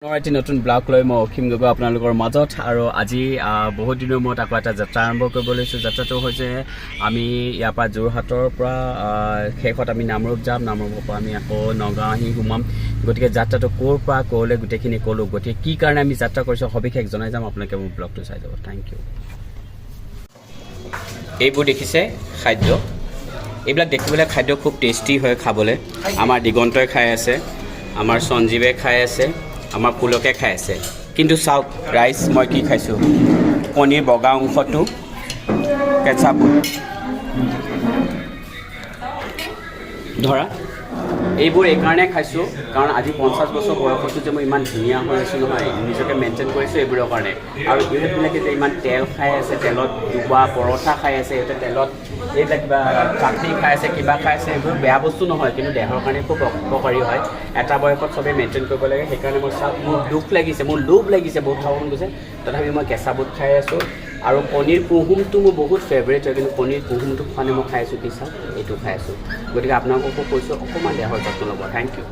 এটি নতুন ব্লগ লৈ মই অসীম গগৈ আপোনালোকৰ মাজত আৰু আজি বহুত দিনৰ মূৰত আকৌ এটা যাত্ৰা আৰম্ভ কৰিব লৈছোঁ। যাত্ৰাটো হৈছে আমি ইয়াৰ পৰা যোৰহাটৰ পৰা শেষত আমি নামৰূপ যাম, নামৰূপৰ পৰা আমি আকৌ নগাঁও আহি সোমাম। গতিকে যাত্ৰাটো ক'ৰ পৰা ক'লৈ গোটেইখিনি ক'লোঁ, গতিকে কি কাৰণে আমি যাত্ৰা কৰিছোঁ সবিশেষ জনাই যাম। আপোনালোকে মোৰ ব্লগটো চাই যাব। Thank you. এইবোৰ দেখিছে খাদ্য, এইবিলাক দেখিবলৈ খাদ্য খুব টেষ্টি হয় খাবলৈ। আমাৰ দিগন্তই খাই আছে, আমাৰ সঞ্জীৱে খাই আছে, আমাৰ পুলকে খাই আছে। কিন্তু চাওক ৰাইচ, মই কি খাইছোঁ, কণীৰ বগা অংশটো কেঁচা বুট ধৰা। এইবোৰ এইকাৰণে খাইছোঁ কাৰণ আজি 50 বছৰ বয়সতো যে মই ইমান ধুনীয়া হৈ আছোঁ নহয়, নিজকে মেইনটেইন কৰিছোঁ এইবোৰৰ কাৰণে। আৰু ইহঁতবিলাকে যে ইমান তেল খাই আছে, তেলত ডুবা পৰঠা খাই আছে, ইহঁতে তেলত এইবিলাক কিবা চাটনি খাই আছে, কিবা খাই আছে, এইবোৰ বেয়া বস্তু নহয় কিন্তু দেহৰ কাৰণে খুব উপকাৰী হয়। এটা বয়সত চবেই মেইনটেইন কৰিব লাগে। সেইকাৰণে মই চাওক, মোৰ দুখ লাগিছে, মোৰ লোভ লাগিছে, বহুত খাব মন গৈছে, তথাপি মই কেঁচা বুট খাই আছোঁ। আৰু পনীৰ কুহুমটো মোৰ বহুত ফেভৰেট হয়, কিন্তু পনীৰ কুহুমটো খোৱানে মই খাই আছোঁ কি চাওক, এইটো খাই আছোঁ। গতিকে আপোনালোককো কৈছোঁ অকণমান দেহৰ যত্ন ল'ব। Thank you.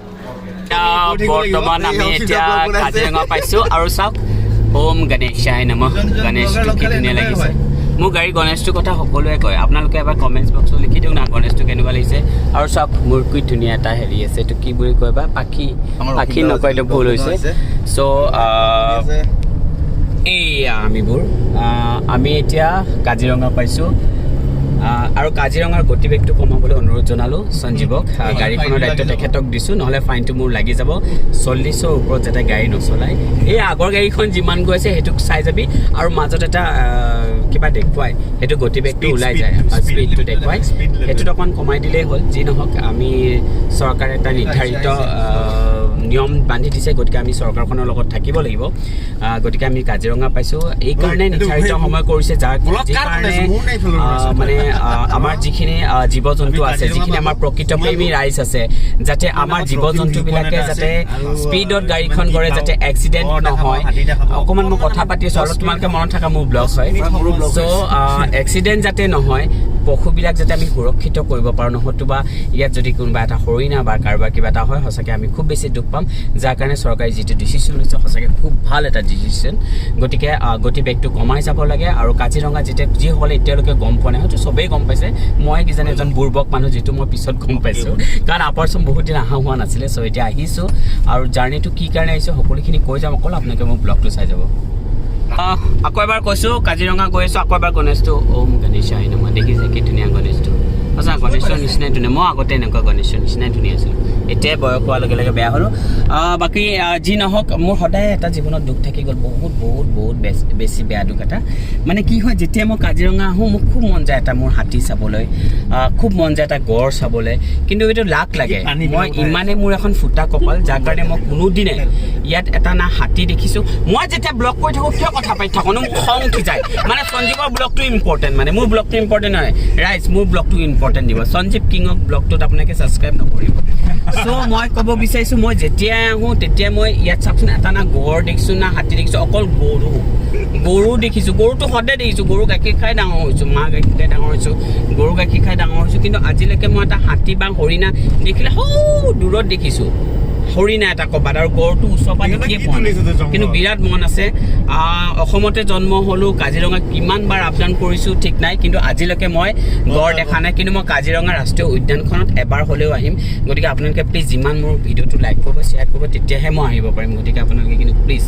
বৰ্তমান আমি এতিয়া কাজিৰঙা পাইছোঁ আৰু চাওক, ওম গণেশায় নমঃ। গণেশটো কি ধুনীয়া লাগিছে। মোৰ গাড়ী গণেশটোৰ কথা সকলোৱে কয়, আপোনালোকে এবাৰ কমেণ্টছ বক্সত লিখি দিওঁ না গণেশটো কেনেকুৱা লাগিছে। আৰু চাওক মোৰ কি ধুনীয়া এটা হেৰি আছে, এইটো কি বুলি কয় বা, পাখি নকয়, এইটো ভুল হৈছে। চ' এইয়া আমি এতিয়া কাজিৰঙা পাইছোঁ আৰু কাজিৰঙাৰ গতিবেগটো কমাবলৈ অনুৰোধ জনালোঁ সঞ্জীৱক। গাড়ীখনৰ দায়িত্ব তেখেতক দিছোঁ, নহ'লে ফাইনটো মোৰ লাগি যাব। 40ৰ ওপৰত যাতে গাড়ী নচলায়। এই আগৰ গাড়ীখন যিমান গৈছে সেইটোক চাই যাবি, আৰু মাজত এটা কিবা দেখুৱায়, সেইটো গতিবেগটো ওলাই যায়, স্পীডটো দেখুৱায়, সেইটোত অকণমান কমাই দিলেই হ'ল। যি নহওক, আমি চৰকাৰে এটা নিৰ্ধাৰিত নিয়ম বান্ধি দিছে, গতিকে আমি চৰকাৰখনৰ লগত থাকিব লাগিব। গতিকে আমি কাজিৰঙা পাইছোঁ এইকাৰণে নিৰ্ধাৰিত সময় কৰিছে, যাৰ কাৰণে মানে আমাৰ যিখিনি জীৱ জন্তু আছে, যিখিনি আমাৰ প্ৰকৃতপ্ৰেমী ৰাইজ আছে, যাতে আমাৰ জীৱ জন্তুবিলাকে যাতে স্পীডত গাড়ীখন কৰে, যাতে এক্সিডেণ্ট নহয়। অকণমান মই কথা পাতি আছোঁ, অলপ তোমালোকে মনত থকা মোৰ ব্লগ হয়। চ' এক্সিডেণ্ট যাতে নহয়, পশুবিলাক যাতে আমি সুৰক্ষিত কৰিব পাৰোঁ, নহয়তোবা ইয়াত যদি কোনোবা এটা হৰিণা বা কাৰোবাৰ কিবা এটা হয়, সঁচাকৈ আমি খুব বেছি দুখ পাম। যাৰ কাৰণে চৰকাৰে যিটো ডিচিশ্যন লৈছে সঁচাকৈ খুব ভাল এটা ডিচিশ্যন। গতিকে গতিবেগটো কমাই যাব লাগে। আৰু কাজিৰঙা যিসকলে এতিয়ালৈকে গম পোৱা নাই, হয়তো চবেই গম পাইছে, মই কিজানি এজন বুৰ্বক মানুহ, যিটো মই পিছত গম পাইছোঁ, কাৰণ আপাৰচোন বহুত দিন অহা হোৱা নাছিলে। চ' এতিয়া আহিছোঁ আৰু জাৰ্ণিটো কি কাৰণে আহিছোঁ সকলোখিনি কৈ যাম, অকল আপোনালোকে মোৰ ব্লগটো চাই যাব। আকৌ এবাৰ কৈছোঁ, কাজিৰঙা গৈ আছোঁ, আকৌ এবাৰ গণেশটো ওম গণেশায় নমঃ। দেখিছে কি ধুনীয়া গণেশটো, সঁচা গণেশৰ নিচিনাই ধুনীয়া। মই আগতে এনেকুৱা গণেশৰ নিচিনাই ধুনীয়া আছিলোঁ, এতিয়াই বয়স হোৱাৰ লগে লগে বেয়া হ'লোঁ। বাকী যি নহওক, মোৰ সদায় এটা জীৱনত দুখ থাকি গ'ল, বহুত বহুত বহুত বেছি বেয়া দুখ এটা। মানে কি হয়, যেতিয়া মই কাজিৰঙা আহোঁ, মোক খুব মন যায় এটা মোৰ হাতী চাবলৈ, খুব মন যায় এটা গড় চাবলৈ, কিন্তু এইটো লাক লাগে। মই ইমানে মোৰ এখন ফুটা কপাল, যাৰ কাৰণে মই কোনোদিনে ইয়াত এটা না হাতী দেখিছোঁ। মই যেতিয়া ব্লগ কৰি থাকোঁ কিয় কথা পাতি থাকোঁ, মোক খং উঠি যায়। মানে সঞ্জীৱৰ ব্লগটো ইম্পৰ্টেণ্ট, মানে মোৰ ব্লগটো ইম্পৰ্টেণ্ট নহয়। ৰাইজ, মোৰ ব্লগটো ইম্পৰ্টেণ্ট দিব। সঞ্জীৱ কিঙক ব্লগটোত আপোনালোকে ছাবস্ক্ৰাইব নকৰিব। চ' মই ক'ব বিচাৰিছোঁ, মই যেতিয়াই আহোঁ তেতিয়া মই ইয়াত চাওকচোন, এটা না গড় দেখিছোঁ না হাতী দেখিছোঁ, অকল গৰু দেখিছোঁ। গৰুটো সদায় দেখিছোঁ, গৰু গাখীৰ খাই ডাঙৰ হৈছোঁ, মা গাখীৰ খাই ডাঙৰ হৈছোঁ, গৰু গাখীৰ খাই ডাঙৰ হৈছোঁ। কিন্তু আজিলৈকে মই এটা হাতী বা হৰিণা দেখিলে দূৰত দেখিছোঁ, হৰিণা এটা ক'ৰবাত, আৰু গড়টো ওচৰৰ পৰা দেখিয়ে পোৱা নাই। কিন্তু বিৰাট মন আছে। অসমতে জন্ম হ'লোঁ, কাজিৰঙা কিমানবাৰ আপ ডাউন কৰিছোঁ ঠিক নাই, কিন্তু আজিলৈকে মই গড় দেখা নাই। কিন্তু মই কাজিৰঙা ৰাষ্ট্ৰীয় উদ্যানখনত এবাৰ হ'লেও আহিম। গতিকে আপোনালোকে প্লিজ যিমান মোৰ ভিডিঅ'টো লাইক কৰিব, শ্বেয়াৰ কৰিব, তেতিয়াহে মই আহিব পাৰিম। গতিকে আপোনালোকে কিন্তু প্লিজ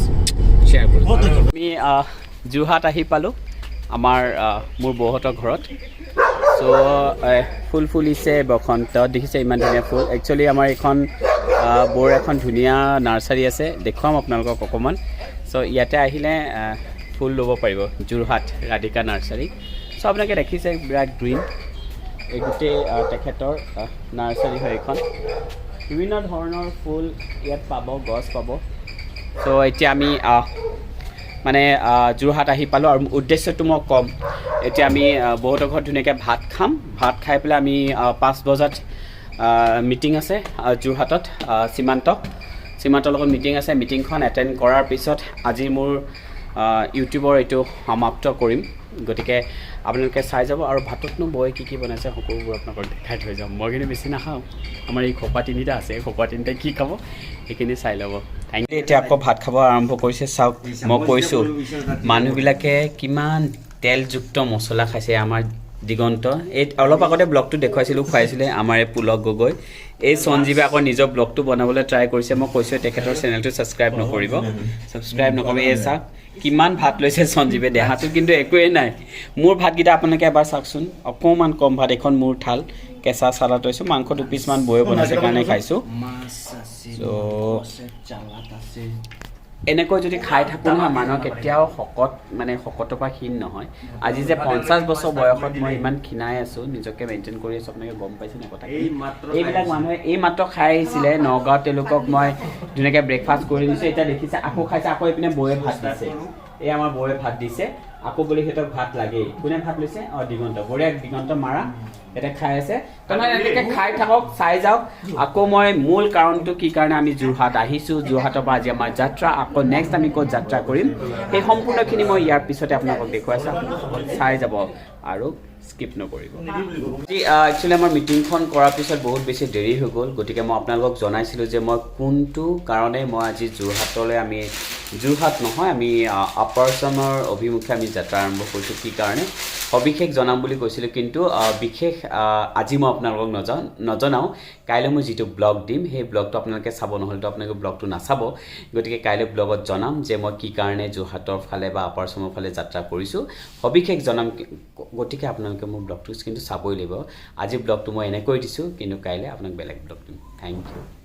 শ্বেয়াৰ কৰিব। আমি যোৰহাট আহি পালোঁ, মোৰ বৌহঁতৰ ঘৰত। চ' ফুল ফুলিছে, বসন্ত দেখিছে ইমান ধুনীয়া ফুল। একচুৱেলি আমাৰ এইখন বৰ এখন ধুনীয়া নাৰ্চাৰী আছে, দেখুৱাম আপোনালোকক অকণমান। চ' ইয়াতে আহিলে ফুল ল'ব পাৰিব, যোৰহাট ৰাধিকা নাৰ্চাৰী। চ' আপোনালোকে দেখিছে বিৰাট গ্ৰীণ, এই গোটেই তেখেতৰ নাৰ্চাৰী হয় এইখন। বিভিন্ন ধৰণৰ ফুল ইয়াত পাব, গছ পাব। চ' এতিয়া আমি মানে যোৰহাট আহি পালোঁ, আৰু উদ্দেশ্যটো মই ক'ম। এতিয়া আমি বহুতৰ ঘৰত ধুনীয়াকৈ ভাত খাম। ভাত খাই পেলাই আমি 5 বজাত মিটিং আছে যোৰহাটত, সীমান্তৰ লগত মিটিং আছে। মিটিংখন এটেণ্ড কৰাৰ পিছত আজি মোৰ ইউটিউবৰ এইটো সমাপ্ত কৰিম গতিকে আপোনালোকে চাই যাব আৰু ভাততনো বৌয়ে কি বনাইছে সকলোবোৰ আপোনালোকক দেখাই থৈ যাম মই কিন্তু বেছি নাখাওঁ আমাৰ এই খোপা তিনিটা আছে খোপা তিনিটাই কি খাব সেইখিনি চাই ল'ব থেংক ইউ এতিয়া আকৌ ভাত খাব আৰম্ভ কৰিছে চাওক মই কৈছোঁ মানুহবিলাকে কিমান তেলযুক্ত মছলা খাইছে আমাৰ দিগন্ত এই অলপ আগতে ব্লগটো দেখুৱাইছিলোঁ খুৱাইছিলে আমাৰ এই পুলক গগৈ এই সঞ্জীৱে আকৌ নিজৰ ব্লগটো বনাবলৈ ট্ৰাই কৰিছে মই কৈছোঁ তেখেতৰ চেনেলটো ছাবস্ক্ৰাইব নকৰিব এই চাওক কিমান ভাত লৈছে সঞ্জীৱে দেহাটো কিন্তু একোৱেই নাই মোৰ ভাতকেইটা আপোনালোকে এবাৰ চাওকচোন অকণমান কম ভাত এখন মোৰ থাল কেঁচা চালাড লৈছোঁ মাংস 2 পিচমান বয়ে বনাইছে কাৰণে খাইছোঁ এনেকৈ যদি খাই থাকোঁ নহয় মানুহ কেতিয়াও শকত মানে শকতৰ পৰা ক্ষীণ নহয় আজি যে 50 বছৰ বয়সত মই ইমান ক্ষীণাই আছোঁ নিজকে মেইনটেইন কৰি আছোঁ আপোনালোকে গম পাইছে নে কথা এইবিলাক মানুহে এই মাত্ৰ খাই আহিছিলে নগাঁৱত তেওঁলোকক মই ধুনীয়াকৈ ব্ৰেকফাষ্ট কৰি দিছোঁ এতিয়া দেখিছে আকৌ খাইছে আকৌ এইপিনে বৌয়ে ভাত দিছে এই আমাৰ বৌয়ে ভাত দিছে আকৌ বুলি সিহঁতক ভাত লাগেই কোনে ভাত লৈছে দিগন্ত বঢ়িয়া দিগন্ত মাৰা এটা খাই আছে তাৰমানে এনেকৈ খাই থাকক চাই যাওক আকৌ মই মূল কাৰণটো কি কাৰণে আমি যোৰহাট আহিছোঁ যোৰহাটৰ পৰা আজি আমাৰ যাত্ৰা আকৌ নেক্সট আমি ক'ত যাত্ৰা কৰিম সেই সম্পূৰ্ণখিনি মই ইয়াৰ পিছতে আপোনালোকক দেখুৱাইছোঁ চাই যাব আৰু স্কিপ নকৰিব একচুৱেলি আমাৰ মিটিংখন কৰাৰ পিছত বহুত বেছি দেৰি হৈ গ'ল গতিকে মই আপোনালোকক জনাইছিলোঁ যে মই কোনটো কাৰণে মই আজি যোৰহাটলৈ আমি যোৰহাট নহয় আমি আপাৰ আছামৰ অভিমুখে আমি যাত্ৰা আৰম্ভ কৰিছোঁ কি কাৰণে সবিশেষ জনাম বুলি কৈছিলোঁ কিন্তু বিশেষ আজি মই আপোনালোকক নজনাওঁ কাইলৈ মই যিটো ব্লগ দিম সেই ব্লগটো আপোনালোকে চাব নহ'লেতো আপোনালোকে ব্লগটো নাচাব গতিকে কাইলৈ ব্লগত জনাম যে মই কি কাৰণে যোৰহাটৰ ফালে বা আপাৰ আছামৰ ফালে যাত্ৰা কৰিছোঁ সবিশেষ জনাম গতিকে আপোনালোকে মোৰ ব্লগটো কিন্তু চাবই লাগিব আজি ব্লগটো মই এনেকৈ দিছোঁ কিন্তু কাইলৈ আপোনাক বেলেগ ব্লগ দিম থেংক ইউ